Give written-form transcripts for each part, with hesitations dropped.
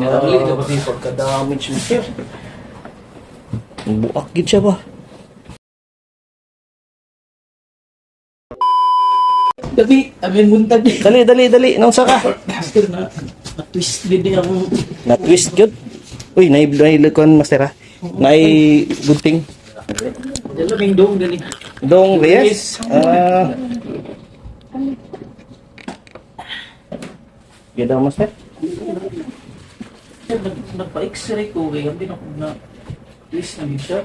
Dali na pati pagka-damage mo sir. Buak gid siya ba? Dali, amin buntag. Dali. Naunsa ka? Master na-twist din niya ang... Na-twist gyud. Uy, nailikuan master ha. Nay gunting. Dalaming dong gani. Dong Reyes. Ganda master. Sir, nagpa-x-ray ko kaya hindi na ako na-twist na siya.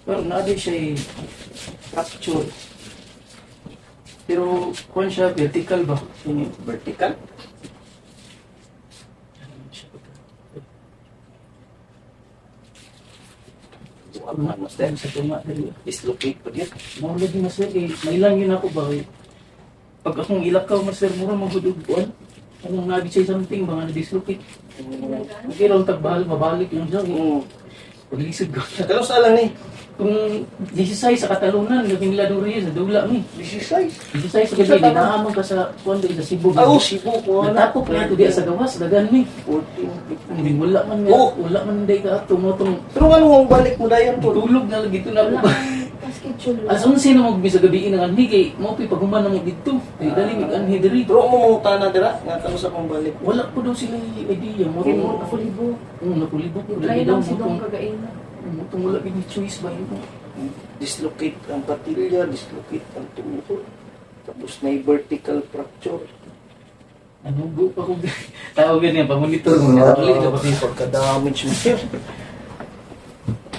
Pero na-adi siya fracture. Pero kung siya vertical ba? Vertical. Master, sa tunga dali. Dislocate pa diyan. Mahulog yung master, ilang yun ako ba? Pag akong ilakaw, master, mura maghuduguan. Anong nagi siya something, mga na-dislocate. Hindi raw tagbahal, mabalik yung siya. Pag-lisod ko siya. Pero sa lang ni. Kung 16 sa Katalunan, naging lado rin sa dula ni. 16. 16 sa gabi, dinaamang ka sa kuwan sa Cebu. Cebu ko na. Natapok na ito diya sa gawas, dagan ni. 14, 15. Hindi, wala man nga, wala man day ka tumutong. Pero anong balik mo dayon po? Tulog na lagi ito na ako. As unsin na magbi sa gabi ng anhi, kay mo paghuman na mo dito. Ay, dali, mag-anhi diri. Pero mo mga na dira, nga kano sa pambalik. Wala po daw sila idea. Mo Kimo napulibo. napulibo ko. Try lang si Dong kagain. Itong wala gini choice ba yun? Dislocate ang patilya, dislocate ang tuhod. Tapos na vertical fracture. Ano go pa ko tawag yan pamonitor mo. Dali na pati pagka-damage mo sir.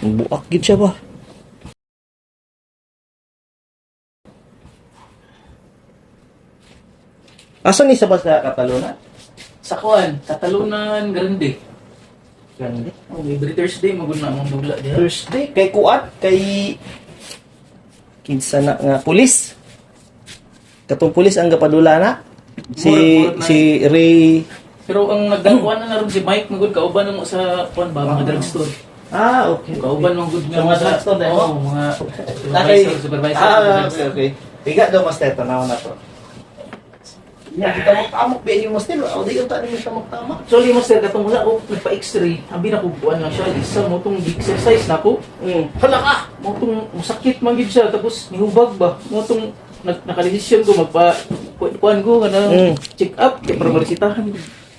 Buak gid siya ba? Asan ni sa ba sa Catalona? Sa kuan, Katalunan Grande. Grande. Oh, every Thursday maguna mong dugla diha. Thursday kay kuat kay kinsa na nga pulis. Katong pulis ang gapadula na. Si Ray. Pero ang nagdakuan na ron si Mike magud kauban mo sa kuan ba mga drugstore. Okay. Kauban mo gud Sa mga drugstore dahil Oo, mga supervisor. Okay. Tiga daw master tanaw na to. Ya, kita mo tamok ba yung master? O di yung tanim sa magtama. Actually, master, katong wala ako nagpa-x-ray, abi na ko buwan lang siya, isa mo tong exercise na ko. Hala ka! Mo tong masakit man gid siya, tapos nihubag ba? Mo tong nakadesisyon ko kuan ko kana check up kay para maresitahan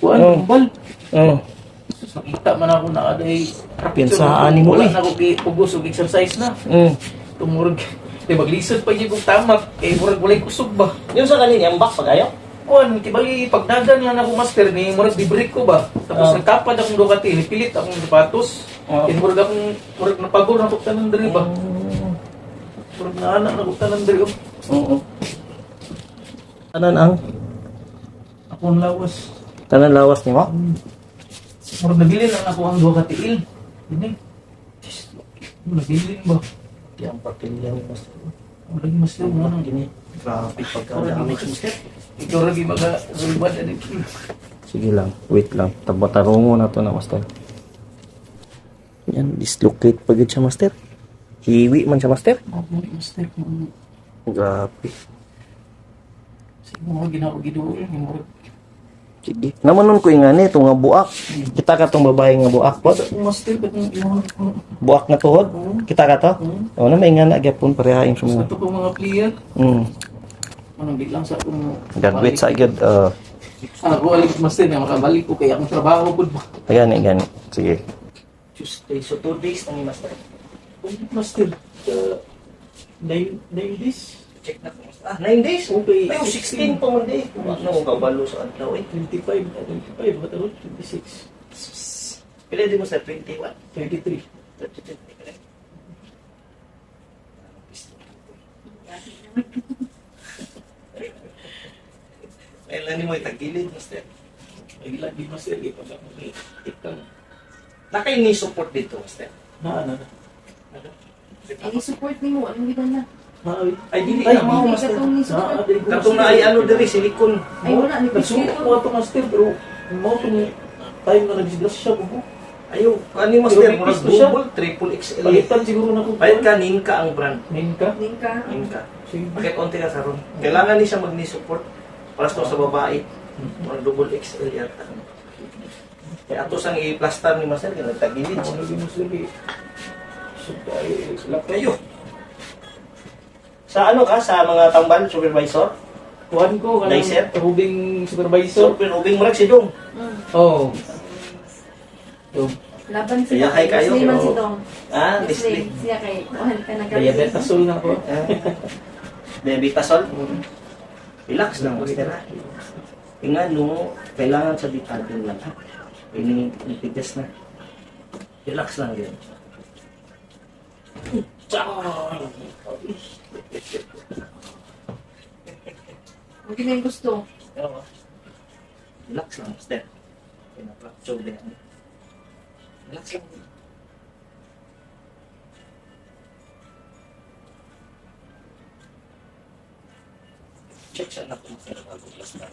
kuan kumbal. Tapos nakita man ako na aday Pinsaan ni mo wala na ko pugos og exercise na. Tumurog kay maglisod pa gyud kog tamak kay murag walay kusog ba. Yung sa kanini, ang back pagayo? Kuan, kibali pagdagan lang ako master ni murag di-break ko ba. Tapos nagkapad akong Ducati, nipilit akong sapatos. Kaya murag napagor na ko tanan diri ba. Murag naanak na ko tanan diri. Tanan ang? Akong lawas. Tanan lawas ni mo? Murag nabili lang ako ang Ducati il. Ini. Nabili ba? Di ang patilya ni master. Murag master mo nang Gini. Grabe pagka-damage master. ikaw lagi maga-reward na dito. Sige lang, wait lang. Tabatarungo na to na master. Yan, dislocate pa gid siya master. Hiwi man siya master. Master mo. Grabe. Sige mo ginawa giduol ni murag. Sige. Namanon ko nga ni nga buak. Kita ka tong babae nga buak po. Master bet mo. Buak nga tuhod. Kita ka to. O na may nga na gyapon parehain sa Sa mga. to mga player. Anong biglang sa akong Gagwit sa agad. ako alig master na makabalik ko kaya akong trabaho pud ba. Gani. Sige. Tuesday so 2 days na ni master. Master 9 days. Check na ko. 9 days? Okay. Ay, 16 pa man day. Ano ka balo sa adlaw eh. 25 ba taro 26. Pila di mo sa 21? 33. 33. Kailan ni mo itagilid, master? Ay lagi master gi pag ako tikang Nakay ni support dito, master. na. Ay, support ni mo. Anong gina na? Ay, dili Ay, na mo, Hindi master. ka itong ni support. Katong na ay ano diri silikon. Ay, wala. Ni Nagsuko ko ato master pero mo tong time na nagdisgrasya ko. Ayaw, kani master, Pero murag pisto siya. double, triple XL. Palitan siguro na ko. Pahit ka, Ninka ang brand. Nin ka? Ningka. Ninka. Sige. Bakit konti ka sa ron? Kailangan ni siya mag-ni-support para sa babae. Murag double XL yata. Kaya ato sang i-plaster ni Master, kaya nagtagilid Ako siya. lagi mo sir eh. So tayo, Lap kayo. Sa ano ka? Sa mga tambal, supervisor? kuhan ko, Licer? hubing supervisor. So, ubing mo rin si Dong. Oo. So, Laban Kaya sila. kay kayo, Leslie man pero- si Dong. Ah, Leslie. Leslie. Siya kay kuhan ka na diabetasol na ko. Debitasol. Relax lang, Master ha. Tingnan mo, kailangan sa bitatin lang ha. Pinitigas na. Relax lang din. Ang ginay gusto. Relax lang, Master. Pinaprakture din. Relax lang. Check siya na kung sino bago plaster.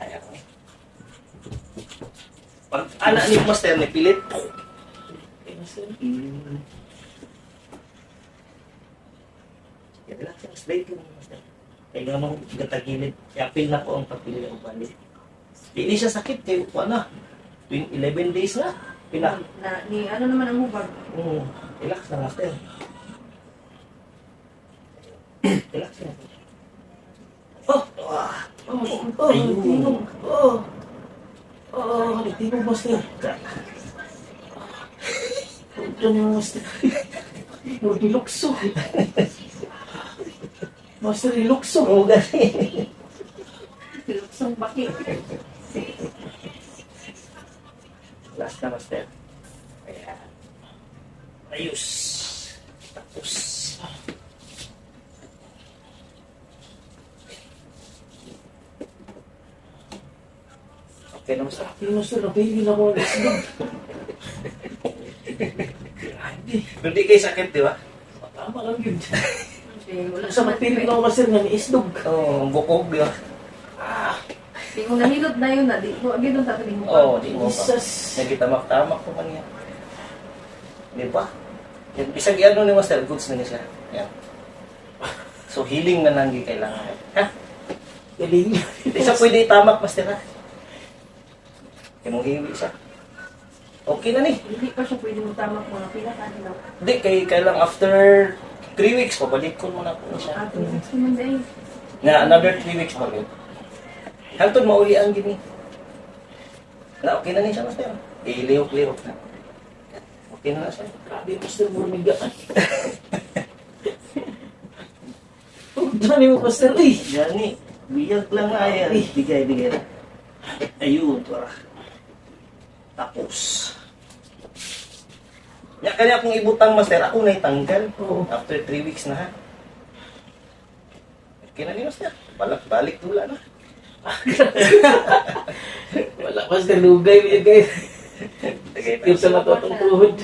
Ayan. Pag anak ni Master ni pilit. Relax lang, straight lang, Master. Kaya mo gatagilid. Kaya feel na ko ang pagpili ng balik. Hindi siya sakit, kaya ko na. 11 days na. Pina. Ni ano naman ang hubag. Relax lang, Master. Relax lang. Oh! Ayun. Nagtibog, Master. Ito niyo, Master. Ilukso. Master, ilukso. Oo, gani. Luksong baki. Last na, Master. Ayan. Ayos. Tapos. Okay na, Master. Hindi, Master, napili na ko ang islog. Hindi kayo sakit, di ba? Tama lang yun. Okay, wala Sa magpili na ako, Master, nga ni islog. Oo, ang bukog, di ba? Kung nahilot na yun na, di ko agad nung tataling mo. Oo, di mo pa. Jesus. Nagitamak-tamak ko man yan. Di ba? Yan, isang ano ni Master, goods na niya siya. Yan. So, healing na lang yung kailangan. Ha? Galing. Hindi siya pwede itamak, Master, ha? Kaya mong hiwi siya. Okay na ni. Hindi pa siya pwede magtamak mga pila ka na. Hindi, kailang after 3 weeks, pabalik ko muna po siya. Ato, 6 naman dahil. Na another 3 weeks pa rin. Hantod mauli ang gini. Na, okay na ni siya, Master. Ilihok-lihok na. Okay na siya. Grabe, Master, murmigaan. Dami mo, Master, eh. Yani, biyag lang na yan. Bigay na. Ayun, para. Tapos. Kaya akong ibutang, Master, ako na itanggal. Oo. After 3 weeks na ha. Okay na ni Master. Balik tula na. Wala, Master, lugay mo yun, guys. Tagay Yung sa mato atong tuhod.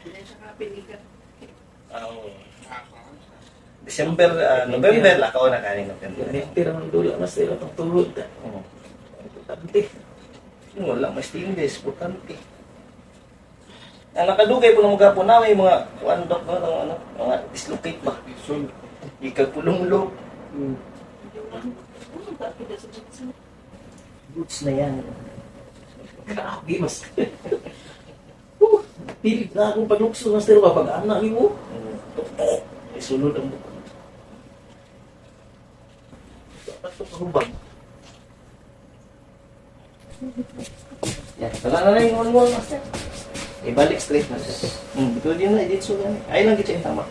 Hindi siya kapiligan. December, November, ako na kanin November. Tira ng dula, Master, atong tuhod. Oo. Importante. Wala, mas tindes, putante. Ang nakadugay po ng mga po na may mga kuandok no, mga dislocate ba? Ikagpulong-log. Goods na yan. Grabe, Master. Pilit na akong paglukso, Master, pag-anak ni mo. Isunod ang buko. Dapat ito kahubag. Yan, wala na yung one-wall, Master. Ibalik straight na siya. Ito din na, edit so gani. Ayaw lang kita yung tama.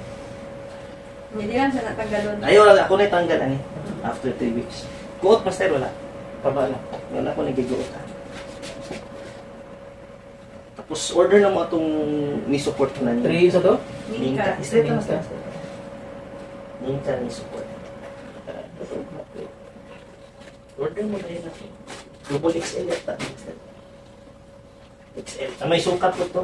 Hindi lang siya natanggalon. Ayaw, ako na itanggal, ani. After 3 weeks. Kuot, Master, wala. Tama na. Wala ko nagiguot. Tapos, order na mo itong ni-support na niya. 3 sa to? Minka. Straight na, Master. Minka ni-support. Order mo na yun natin. Double XL yata. XL. May sukat po ito.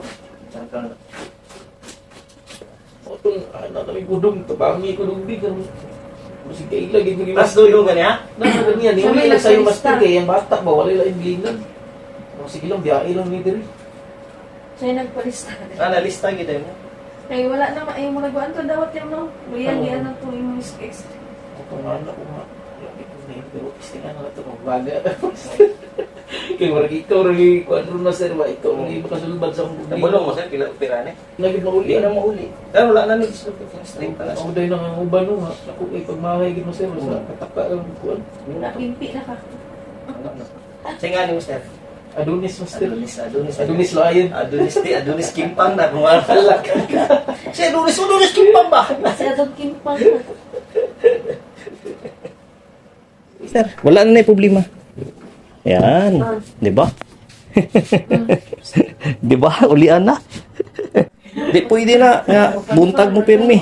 O itong, nakakami kudong, tabangi kudong di. Kasi kailag, ito ni Mas Master. dulo ka niya? Nakakagan niya, Siya may hindi lang sa'yo, nagsalista. Master, kaya yung bata ba, wala lang yung bilingan. O sige lang, biyahe lang ni Diri. Siya yung nagpalista. Nalista kita mo. Kaya wala naman, ay mo nagwaan to dawat yan no. Buyan, Oo. yan ang to yung ex. Ito nga, anak ko nga. Istingan na ito, magbaga. Kaya marag ikaw, ragi, kung ano na sir, ikaw, hindi makasulbad sa mga Nabulong mo sir, pila opera ni. Naging mahuli. Hindi na mahuli. Pero wala na nag-dislocate yung string pala. Ako dahil nang ang uban no, ha. Ako ay pagmahay gino sir, sa kataka lang kuan. Napimpi na ka. Sige nga ni Mr. Adonis master. Adonis Adonis Lion. Adonis Kimpang na bumalak. Si Adonis Kimpang ba? Si Adon Kimpang. Sir, wala na problema. Yan, di ba? Di ba? Ulian na. Di pwede na nga buntag mo pirmi.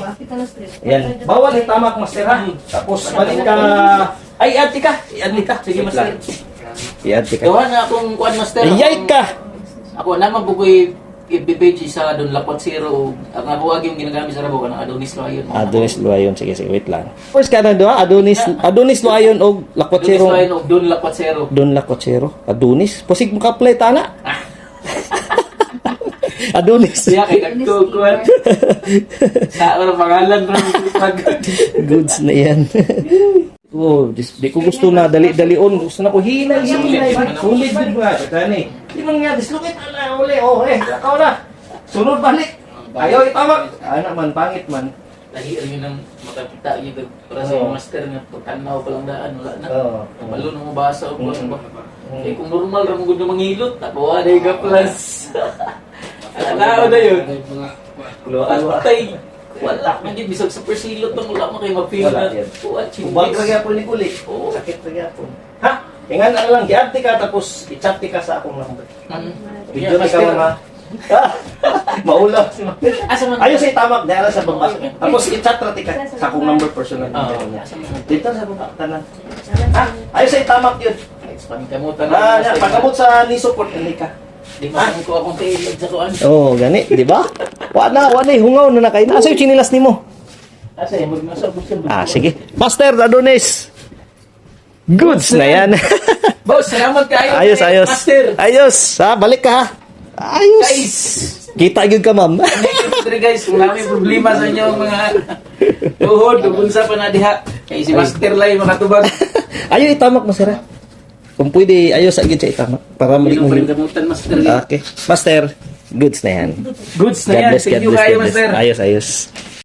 Yan. Bawal yung tamak master ha. Tapos balik ka. Ay, iadti ka. Sige master. Iadti ka. Gawa na akong kuan master. Iyay ka. Ako naman po ko'y FB sa Don Lapot Zero. Ang ako yung ginagamit sa rabo, ang Adonis Lion. Adonis Luayon. Sige, wait lang. First ka na doon, Adonis Luayon o Adonis Lakwachero. Lion o Don Lapot Zero. Don Lakwachero. Adonis. Pusig mo ka plate, ana. Adonis. Siya kay nagkukuan. Sa ano pangalan rin pag Goods na yan. Oh, di ko gusto na dali-dalion. Gusto na ko hinay. Sulit din ba? Gani. Di man nga dislocate ala uli. Oh, lakaw na. Sunod balik. Ayaw itamak. Ana man pangit man. Lahi rin yun ang makakita yun. Para sa Oo. master nga pagkanaw pa lang daan. Wala na. Oo. Malo na mabasa o ba? Eh kung normal rin mo gud mangilot. Tapawa na yung plus. Alao na yun. Atay. Wala. Hindi bisag sa persilot nang wala mo kayo mapil Wala na. yan. What? Ubag lagi po ni kulik. Oo. Sakit lagi po. Ha? Ingan na lang, giarti ka tapos i-chat ka sa akong number. Video ni ka mga. Maulaw si Master. Asa man? Ayos ay tamak dahil sa baba. Tapos i-chat rati ka sa akong number personal. Oo. Dito sa baba tanan. Ha? Ayos ay tamak yun. Pangkamutan Pagkamot sa ni support ni ka. Di ba ko akong tailad sa kuan? Oh, gani, di ba? Wala hungaw na kay. Asa yung chinilas nimo? Asa yung magnasa po siya. Sige. Master Adonis. Goods na yan. Boss, salamat kayo. Ayos. Master. Ayos. Ha, balik ka ha. Ayos. Guys. Kita yun ka, ma'am. Thank guys, kung may problema sa inyo mga tuhod, unsa pa na diha. Kay si Master Lai makatubag. Ayaw itamak, Master. Ha? Kung pwede, ayaw sa agad siya itamak. Para mali mo. Pangkamutan Master. Okay. Master, goods na yan. Goods na God yan. bless, Thank God you bless, kayo God bless. Master. Ayos.